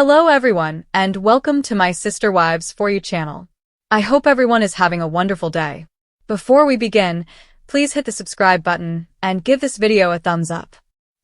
Hello everyone, and welcome to my Sister Wives For You channel. I hope everyone is having a wonderful day. Before we begin, please hit the subscribe button and give this video a thumbs up.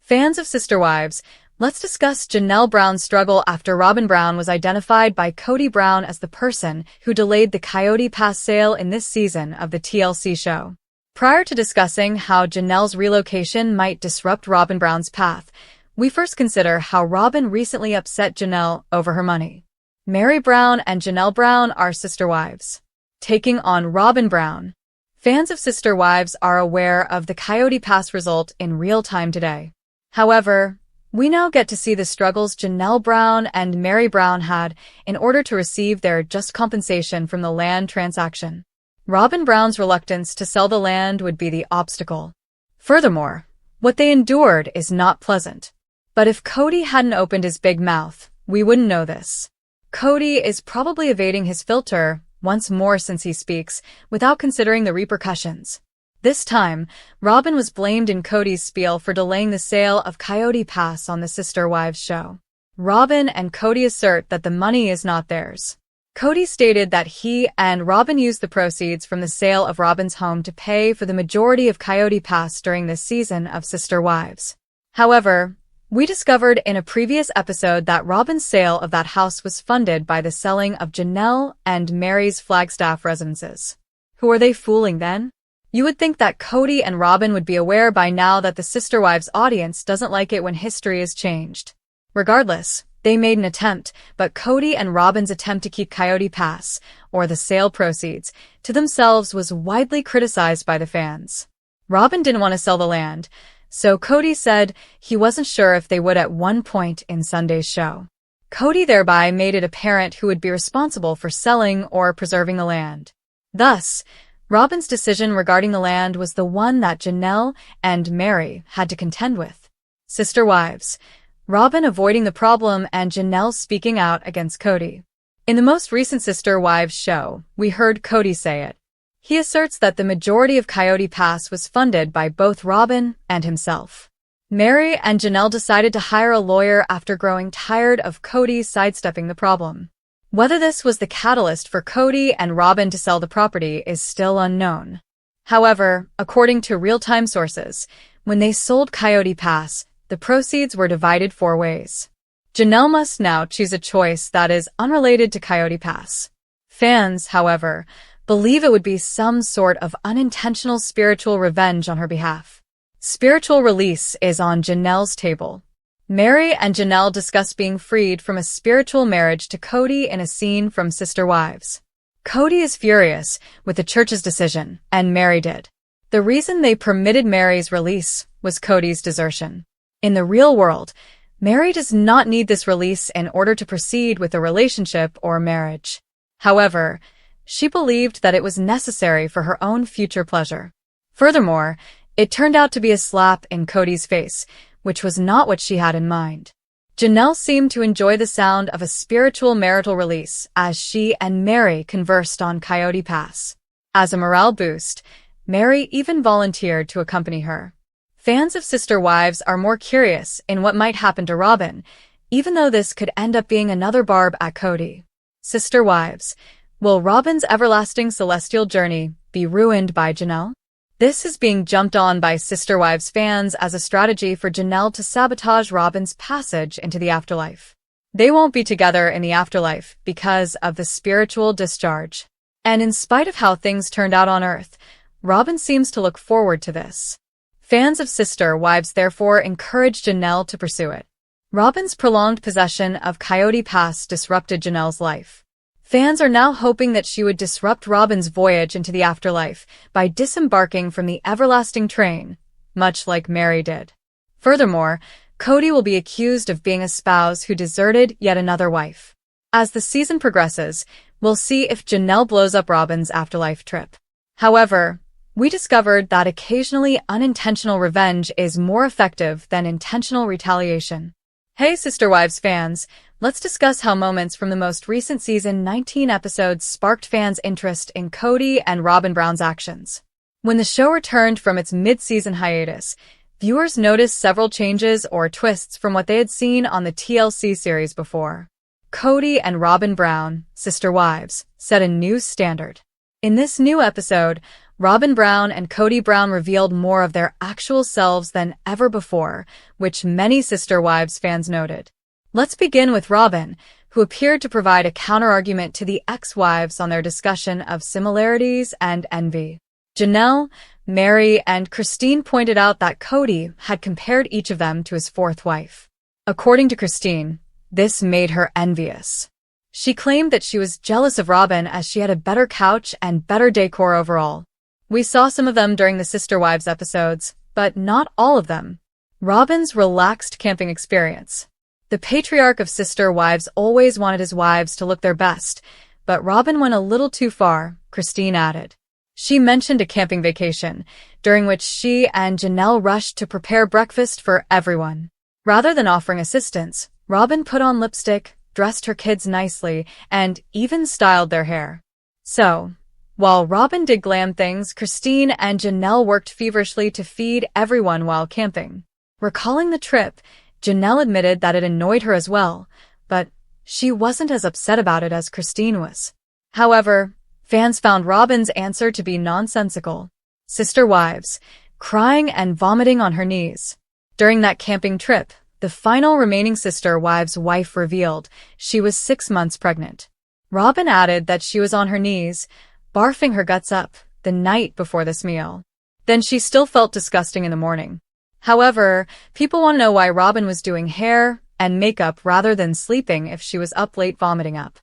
Fans of Sister Wives, let's discuss Janelle Brown's struggle after Robyn Brown was identified by Kody Brown as the person who delayed the Kody Pass sale in this season of the TLC show. Prior to discussing how Janelle's relocation might disrupt Robyn Brown's path, we first consider how Robyn recently upset Janelle over her money. Meri Brown and Janelle Brown are sister wives, taking on Robyn Brown. Fans of Sister Wives are aware of the Kody Pass result in real time today. However, we now get to see the struggles Janelle Brown and Meri Brown had in order to receive their just compensation from the land transaction. Robyn Brown's reluctance to sell the land would be the obstacle. Furthermore, what they endured is not pleasant. But if Kody hadn't opened his big mouth, we wouldn't know this. Kody is probably evading his filter once more since he speaks, without considering the repercussions. This time, Robyn was blamed in Kody's spiel for delaying the sale of Kody Pass on the Sister Wives show. Robyn and Kody assert that the money is not theirs. Kody stated that he and Robyn used the proceeds from the sale of Robyn's home to pay for the majority of Kody Pass during this season of Sister Wives. However, we discovered in a previous episode that Robyn's sale of that house was funded by the selling of Janelle and Meri's Flagstaff residences. Who are they fooling then? You would think that Kody and Robyn would be aware by now that the Sister Wives audience doesn't like it when history is changed. Regardless, they made an attempt, but Kody and Robyn's attempt to keep Kody Pass, or the sale proceeds, to themselves was widely criticized by the fans. Robyn didn't want to sell the land, so Kody said he wasn't sure if they would at one point in Sunday's show. Kody thereby made it apparent who would be responsible for selling or preserving the land. Thus, Robyn's decision regarding the land was the one that Janelle and Meri had to contend with. Sister Wives, Robyn avoiding the problem and Janelle speaking out against Kody. In the most recent Sister Wives show, we heard Kody say it. He asserts that the majority of Kody Pass was funded by both Robyn and himself. Meri and Janelle decided to hire a lawyer after growing tired of Kody sidestepping the problem. Whether this was the catalyst for Kody and Robyn to sell the property is still unknown. However, according to real-time sources, when they sold Kody Pass, the proceeds were divided 4 ways. Janelle must now choose a choice that is unrelated to Kody Pass. Fans, however, believe it would be some sort of unintentional spiritual revenge on her behalf. Spiritual release is on Janelle's table. Meri and Janelle discuss being freed from a spiritual marriage to Kody in a scene from Sister Wives. Kody is furious with the church's decision, and Meri did. The reason they permitted Meri's release was Kody's desertion. In the real world, Meri does not need this release in order to proceed with a relationship or marriage. However, she believed that it was necessary for her own future pleasure. Furthermore, it turned out to be a slap in Kody's face, which was not what she had in mind. Janelle seemed to enjoy the sound of a spiritual marital release as she and Meri conversed on Kody Pass. As a morale boost, Meri even volunteered to accompany her. Fans of Sister Wives are more curious in what might happen to Robyn, even though this could end up being another barb at Kody. Sister Wives, will Robyn's everlasting celestial journey be ruined by Janelle? This is being jumped on by Sister Wives fans as a strategy for Janelle to sabotage Robyn's passage into the afterlife. They won't be together in the afterlife because of the spiritual discharge. And in spite of how things turned out on Earth, Robyn seems to look forward to this. Fans of Sister Wives therefore encourage Janelle to pursue it. Robyn's prolonged possession of Kody Pass disrupted Janelle's life. Fans are now hoping that she would disrupt Robyn's voyage into the afterlife by disembarking from the everlasting train, much like Meri did. Furthermore, Kody will be accused of being a spouse who deserted yet another wife. As the season progresses, we'll see if Janelle blows up Robyn's afterlife trip. However, we discovered that occasionally unintentional revenge is more effective than intentional retaliation. Hey Sister Wives fans, let's discuss how moments from the most recent season 19 episodes sparked fans' interest in Kody and Robyn Brown's actions. When the show returned from its mid-season hiatus, viewers noticed several changes or twists from what they had seen on the TLC series before. Kody and Robyn Brown, sister wives, set a new standard. In this new episode, Robyn Brown and Kody Brown revealed more of their actual selves than ever before, which many Sister Wives fans noted. Let's begin with Robyn, who appeared to provide a counterargument to the ex-wives on their discussion of similarities and envy. Janelle, Meri, and Christine pointed out that Kody had compared each of them to his fourth wife. According to Christine, this made her envious. She claimed that she was jealous of Robyn as she had a better couch and better decor overall. We saw some of them during the Sister Wives episodes, but not all of them. Robyn's relaxed camping experience. The patriarch of Sister Wives always wanted his wives to look their best, but Robyn went a little too far, Christine added. She mentioned a camping vacation, during which she and Janelle rushed to prepare breakfast for everyone. Rather than offering assistance, Robyn put on lipstick, dressed her kids nicely, and even styled their hair. So, while Robyn did glam things, Christine and Janelle worked feverishly to feed everyone while camping. Recalling the trip, Janelle admitted that it annoyed her as well, but she wasn't as upset about it as Christine was. However, fans found Robyn's answer to be nonsensical. Sister Wives, crying and vomiting on her knees. During that camping trip, the final remaining Sister Wives' wife revealed she was 6 months pregnant. Robyn added that she was on her knees, barfing her guts up, the night before this meal. Then she still felt disgusting in the morning. However, people want to know why Robyn was doing hair and makeup rather than sleeping if she was up late vomiting up.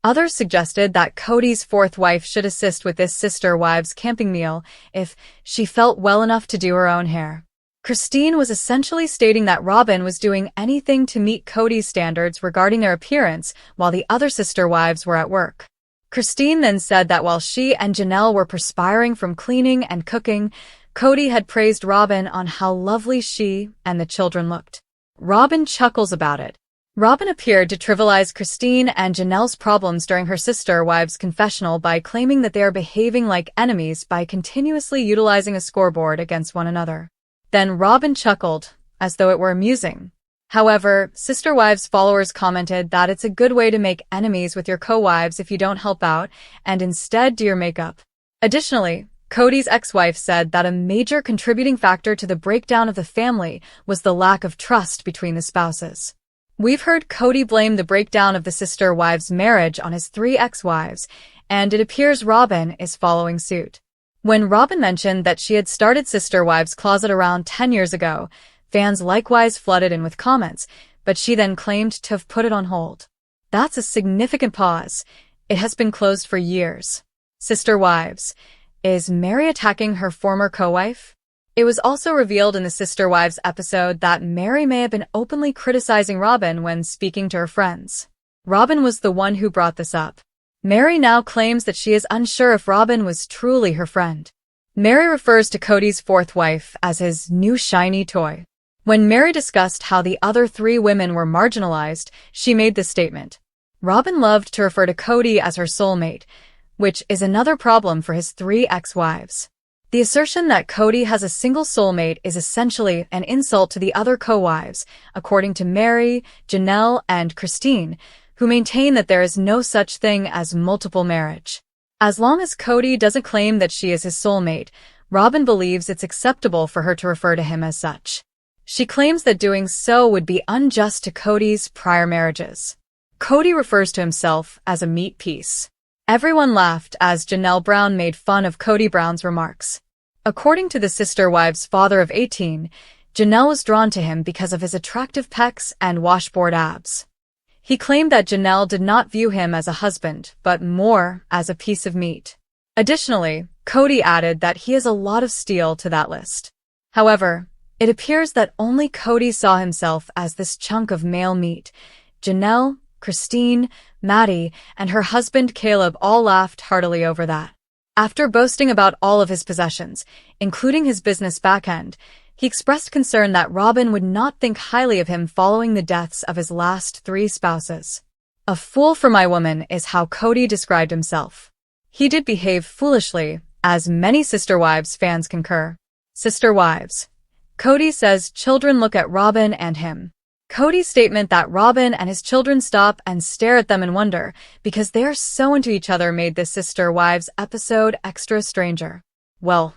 Others suggested that Kody's fourth wife should assist with this Sister Wives camping meal if she felt well enough to do her own hair. Christine was essentially stating that Robyn was doing anything to meet Kody's standards regarding their appearance while the other Sister Wives were at work. Christine then said that while she and Janelle were perspiring from cleaning and cooking, Kody had praised Robyn on how lovely she and the children looked. Robyn chuckles about it. Robyn appeared to trivialize Christine and Janelle's problems during her Sister Wives confessional by claiming that they are behaving like enemies by continuously utilizing a scoreboard against one another. Then Robyn chuckled, as though it were amusing. However, Sister Wives followers commented that it's a good way to make enemies with your co-wives if you don't help out and instead do your makeup. Additionally, Kody's ex-wife said that a major contributing factor to the breakdown of the family was the lack of trust between the spouses. We've heard Kody blame the breakdown of the Sister Wives' marriage on his 3 ex-wives, and it appears Robyn is following suit. When Robyn mentioned that she had started Sister Wives Closet around 10 years ago, fans likewise flooded in with comments, but she then claimed to have put it on hold. That's a significant pause. It has been closed for years. Sister Wives. Is Meri attacking her former co-wife? It was also revealed in the Sister Wives episode that Meri may have been openly criticizing Robyn when speaking to her friends. Robyn was the one who brought this up. Meri now claims that she is unsure if Robyn was truly her friend. Meri refers to Kody's fourth wife as his new shiny toy. When Meri discussed how the other 3 women were marginalized, she made this statement. Robyn loved to refer to Kody as her soulmate, which is another problem for his 3 ex-wives. The assertion that Kody has a single soulmate is essentially an insult to the other co-wives, according to Meri, Janelle, and Christine, who maintain that there is no such thing as multiple marriage. As long as Kody doesn't claim that she is his soulmate, Robyn believes it's acceptable for her to refer to him as such. She claims that doing so would be unjust to Kody's prior marriages. Kody refers to himself as a meat piece. Everyone laughed as Janelle Brown made fun of Kody Brown's remarks. According to the Sister Wives' father of 18, Janelle was drawn to him because of his attractive pecs and washboard abs. He claimed that Janelle did not view him as a husband, but more as a piece of meat. Additionally, Kody added that he has a lot of steel to that list. However, it appears that only Kody saw himself as this chunk of male meat. Janelle, Christine, Maddie, and her husband Caleb all laughed heartily over that. After boasting about all of his possessions, including his business backend, he expressed concern that Robyn would not think highly of him following the deaths of his last 3 spouses. A fool for my woman is how Kody described himself. He did behave foolishly, as many Sister Wives fans concur. Sister Wives. Kody says children look at Robyn and him. Kody's statement that Robyn and his children stop and stare at them in wonder because they are so into each other made this Sister Wives episode extra stranger. Well,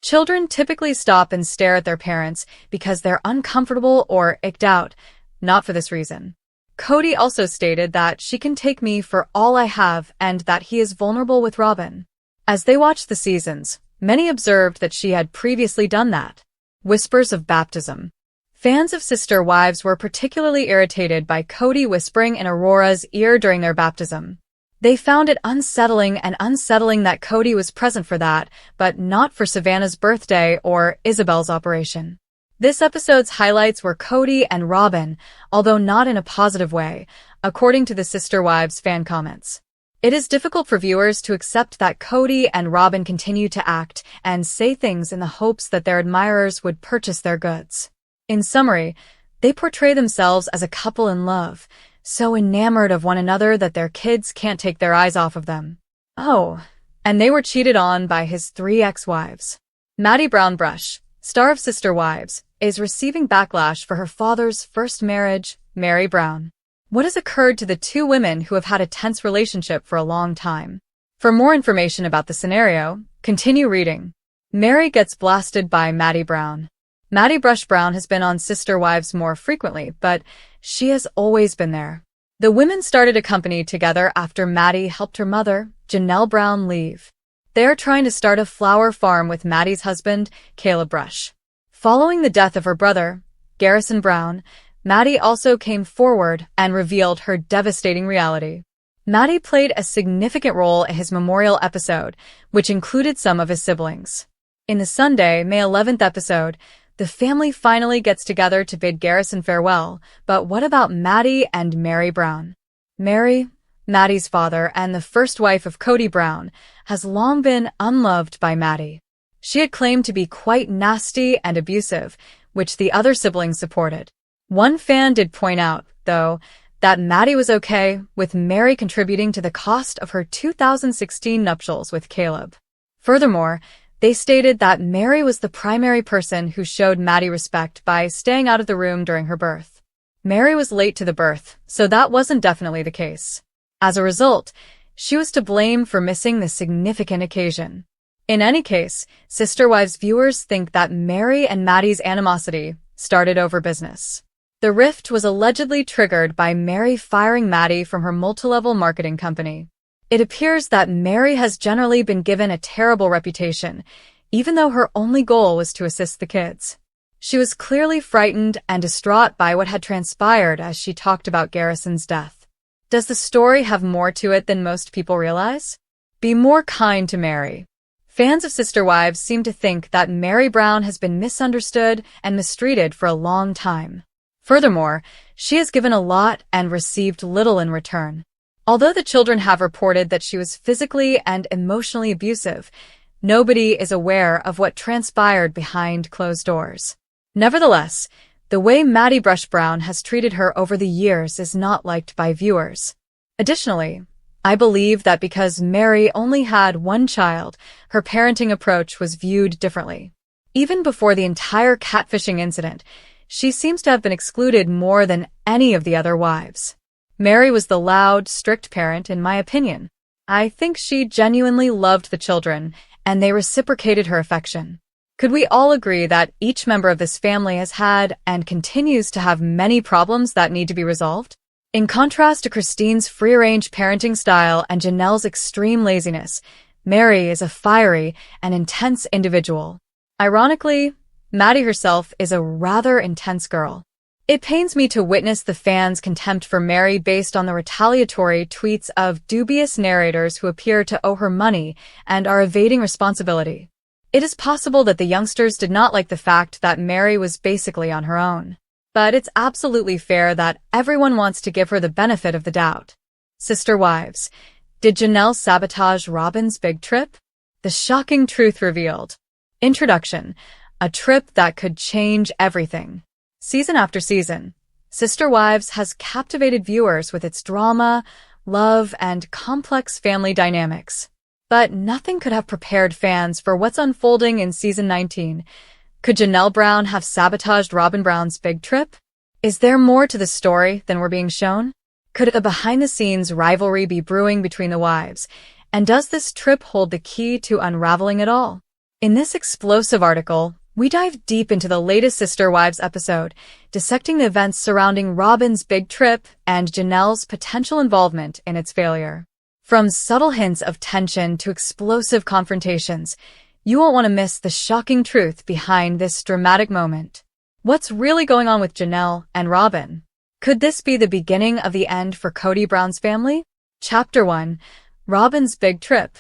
children typically stop and stare at their parents because they're uncomfortable or icked out, not for this reason. Kody also stated that she can take me for all I have and that he is vulnerable with Robyn. As they watched the seasons, many observed that she had previously done that. Whispers of baptism. Fans of Sister Wives were particularly irritated by Kody whispering in Aurora's ear during their baptism. They found it unsettling that Kody was present for that, but not for Savannah's birthday or Isabel's operation. This episode's highlights were Kody and Robyn, although not in a positive way, according to the Sister Wives fan comments. It is difficult for viewers to accept that Kody and Robyn continue to act and say things in the hopes that their admirers would purchase their goods. In summary, they portray themselves as a couple in love, so enamored of one another that their kids can't take their eyes off of them. Oh, and they were cheated on by his 3 ex-wives. Maddie Brownbrush, star of Sister Wives, is receiving backlash for her father's first marriage, Meri Brown. What has occurred to the 2 women who have had a tense relationship for a long time? For more information about the scenario, continue reading. Meri gets blasted by Maddie Brown. Maddie Brush Brown has been on Sister Wives more frequently, but she has always been there. The women started a company together after Maddie helped her mother, Janelle Brown, leave. They are trying to start a flower farm with Maddie's husband, Caleb Brush. Following the death of her brother, Garrison Brown, Maddie also came forward and revealed her devastating reality. Maddie played a significant role in his memorial episode, which included some of his siblings. In the Sunday, May 11th episode, the family finally gets together to bid Garrison farewell, but what about Maddie and Meri Brown? Meri, Maddie's father and the first wife of Kody Brown, has long been unloved by Maddie. She had claimed to be quite nasty and abusive, which the other siblings supported. One fan did point out, though, that Maddie was okay with Meri contributing to the cost of her 2016 nuptials with Caleb. Furthermore, they stated that Meri was the primary person who showed Maddie respect by staying out of the room during her birth. Meri was late to the birth, so that wasn't definitely the case. As a result, she was to blame for missing the significant occasion. In any case, Sister Wives viewers think that Meri and Maddie's animosity started over business. The rift was allegedly triggered by Meri firing Maddie from her multi-level marketing company. It appears that Meri has generally been given a terrible reputation, even though her only goal was to assist the kids. She was clearly frightened and distraught by what had transpired as she talked about Garrison's death. Does the story have more to it than most people realize? Be more kind to Meri. Fans of Sister Wives seem to think that Meri Brown has been misunderstood and mistreated for a long time. Furthermore, she has given a lot and received little in return. Although the children have reported that she was physically and emotionally abusive, nobody is aware of what transpired behind closed doors. Nevertheless, the way Maddie Brush Brown has treated her over the years is not liked by viewers. Additionally, I believe that because Meri only had one child, her parenting approach was viewed differently. Even before the entire catfishing incident, she seems to have been excluded more than any of the other wives. Meri was the loud, strict parent, in my opinion. I think she genuinely loved the children, and they reciprocated her affection. Could we all agree that each member of this family has had and continues to have many problems that need to be resolved? In contrast to Christine's free-range parenting style and Janelle's extreme laziness, Meri is a fiery and intense individual. Ironically, Maddie herself is a rather intense girl. It pains me to witness the fans' contempt for Meri based on the retaliatory tweets of dubious narrators who appear to owe her money and are evading responsibility. It is possible that the youngsters did not like the fact that Meri was basically on her own. But it's absolutely fair that everyone wants to give her the benefit of the doubt. Sister Wives, did Janelle sabotage Robyn's big trip? The shocking truth revealed. Introduction, a trip that could change everything. Season after season, Sister Wives has captivated viewers with its drama, love, and complex family dynamics. But nothing could have prepared fans for what's unfolding in Season 19. Could Janelle Brown have sabotaged Robyn Brown's big trip? Is there more to the story than we're being shown? Could a behind-the-scenes rivalry be brewing between the wives? And does this trip hold the key to unraveling it all? In this explosive article, we dive deep into the latest Sister Wives episode, dissecting the events surrounding Robyn's big trip and Janelle's potential involvement in its failure. From subtle hints of tension to explosive confrontations, you won't want to miss the shocking truth behind this dramatic moment. What's really going on with Janelle and Robyn? Could this be the beginning of the end for Kody Brown's family? Chapter 1. Robyn's big trip.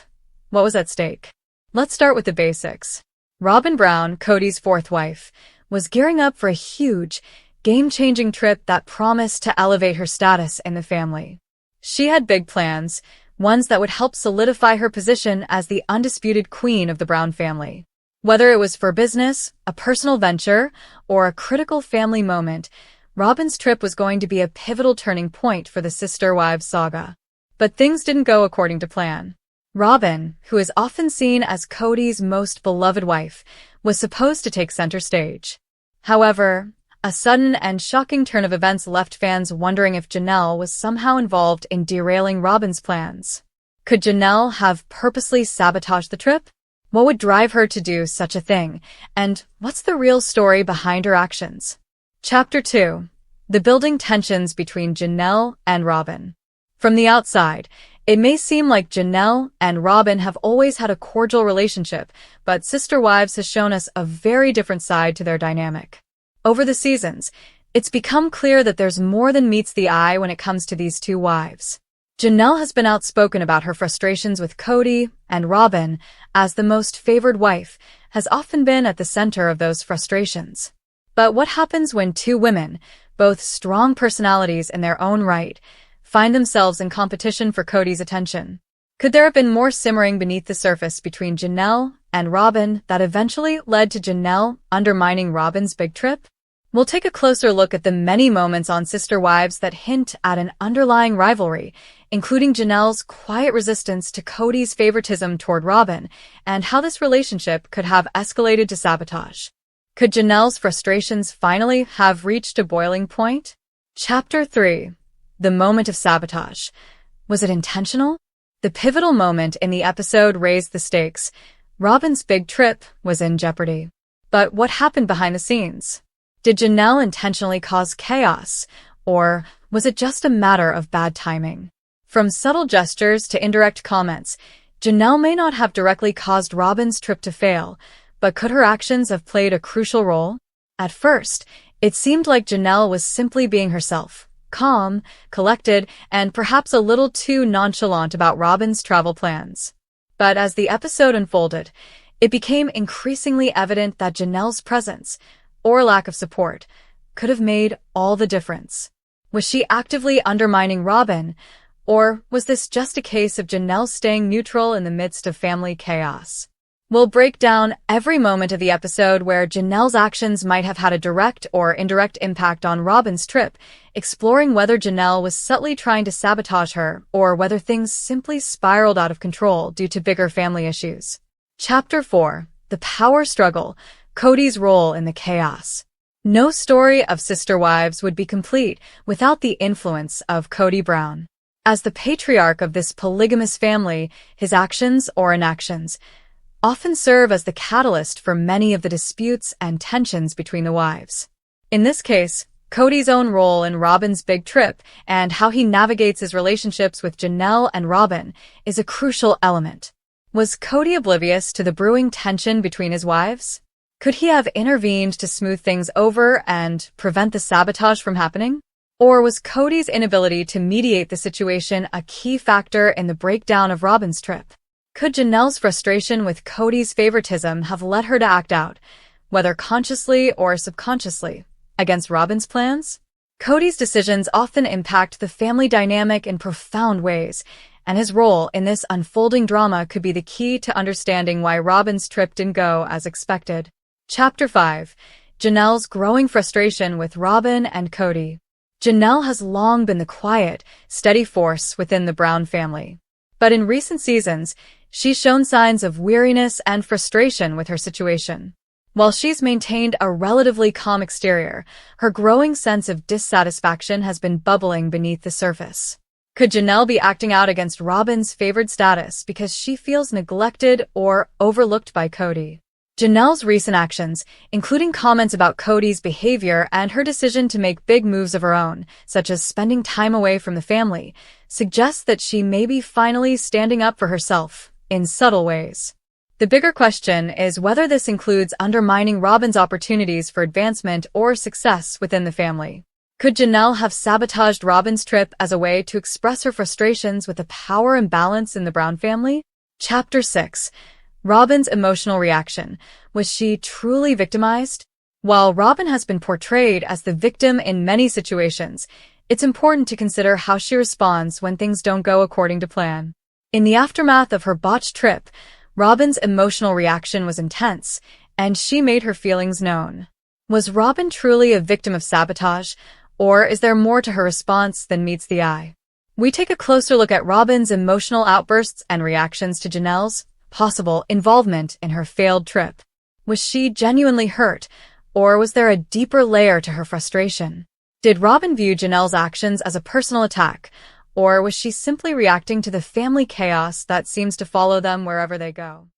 What was at stake? Let's start with the basics. Robyn Brown, Kody's fourth wife, was gearing up for a huge, game-changing trip that promised to elevate her status in the family. She had big plans, ones that would help solidify her position as the undisputed queen of the Brown family. Whether it was for business, a personal venture, or a critical family moment, Robyn's trip was going to be a pivotal turning point for the Sister Wives saga. But things didn't go according to plan. Robyn, who is often seen as Kody's most beloved wife, was supposed to take center stage. However, a sudden and shocking turn of events left fans wondering if Janelle was somehow involved in derailing Robyn's plans. Could Janelle have purposely sabotaged the trip? What would drive her to do such a thing? And what's the real story behind her actions? Chapter 2. The building tensions between Janelle and Robyn. From the outside, it may seem like Janelle and Robyn have always had a cordial relationship, but Sister Wives has shown us a very different side to their dynamic. Over the seasons, it's become clear that there's more than meets the eye when it comes to these two wives. Janelle has been outspoken about her frustrations with Kody, and Robyn, as the most favored wife, has often been at the center of those frustrations. But what happens when two women, both strong personalities in their own right, find themselves in competition for Kody's attention? Could there have been more simmering beneath the surface between Janelle and Robyn that eventually led to Janelle undermining Robyn's big trip? We'll take a closer look at the many moments on Sister Wives that hint at an underlying rivalry, including Janelle's quiet resistance to Kody's favoritism toward Robyn, and how this relationship could have escalated to sabotage. Could Janelle's frustrations finally have reached a boiling point? Chapter 3. The moment of sabotage. Was it intentional? The pivotal moment in the episode raised the stakes. Robyn's big trip was in jeopardy. But what happened behind the scenes? Did Janelle intentionally cause chaos, or was it just a matter of bad timing? From subtle gestures to indirect comments, Janelle may not have directly caused Robyn's trip to fail, but could her actions have played a crucial role? At first, it seemed like Janelle was simply being herself, calm, collected, and perhaps a little too nonchalant about Robyn's travel plans. But as the episode unfolded, it became increasingly evident that Janelle's presence, or lack of support, could have made all the difference. Was she actively undermining Robyn, or was this just a case of Janelle staying neutral in the midst of family chaos? We'll break down every moment of the episode where Janelle's actions might have had a direct or indirect impact on Robyn's trip, exploring whether Janelle was subtly trying to sabotage her or whether things simply spiraled out of control due to bigger family issues. Chapter 4. The power struggle. Kody's role in the chaos. No story of Sister Wives would be complete without the influence of Kody Brown. As the patriarch of this polygamous family, his actions or inactions often serve as the catalyst for many of the disputes and tensions between the wives. In this case, Kody's own role in Robyn's big trip and how he navigates his relationships with Janelle and Robyn is a crucial element. Was Kody oblivious to the brewing tension between his wives? Could he have intervened to smooth things over and prevent the sabotage from happening? Or was Kody's inability to mediate the situation a key factor in the breakdown of Robyn's trip? Could Janelle's frustration with Kody's favoritism have led her to act out, whether consciously or subconsciously, against Robyn's plans? Kody's decisions often impact the family dynamic in profound ways, and his role in this unfolding drama could be the key to understanding why Robyn's trip didn't go as expected. Chapter 5. Janelle's growing frustration with Robyn and Kody. Janelle has long been the quiet, steady force within the Brown family. But in recent seasons, she's shown signs of weariness and frustration with her situation. While she's maintained a relatively calm exterior, her growing sense of dissatisfaction has been bubbling beneath the surface. Could Janelle be acting out against Robyn's favored status because she feels neglected or overlooked by Kody? Janelle's recent actions, including comments about Kody's behavior and her decision to make big moves of her own, such as spending time away from the family, suggest that she may be finally standing up for herself, in subtle ways. The bigger question is whether this includes undermining Robyn's opportunities for advancement or success within the family. Could Janelle have sabotaged Robyn's trip as a way to express her frustrations with the power imbalance in the Brown family? Chapter 6. Robyn's emotional reaction. Was she truly victimized? While Robyn has been portrayed as the victim in many situations, it's important to consider how she responds when things don't go according to plan. In the aftermath of her botched trip, Robyn's emotional reaction was intense, and she made her feelings known. Was Robyn truly a victim of sabotage, or is there more to her response than meets the eye? We take a closer look at Robyn's emotional outbursts and reactions to Janelle's possible involvement in her failed trip. Was she genuinely hurt, or was there a deeper layer to her frustration? Did Robyn view Janelle's actions as a personal attack, or was she simply reacting to the family chaos that seems to follow them wherever they go?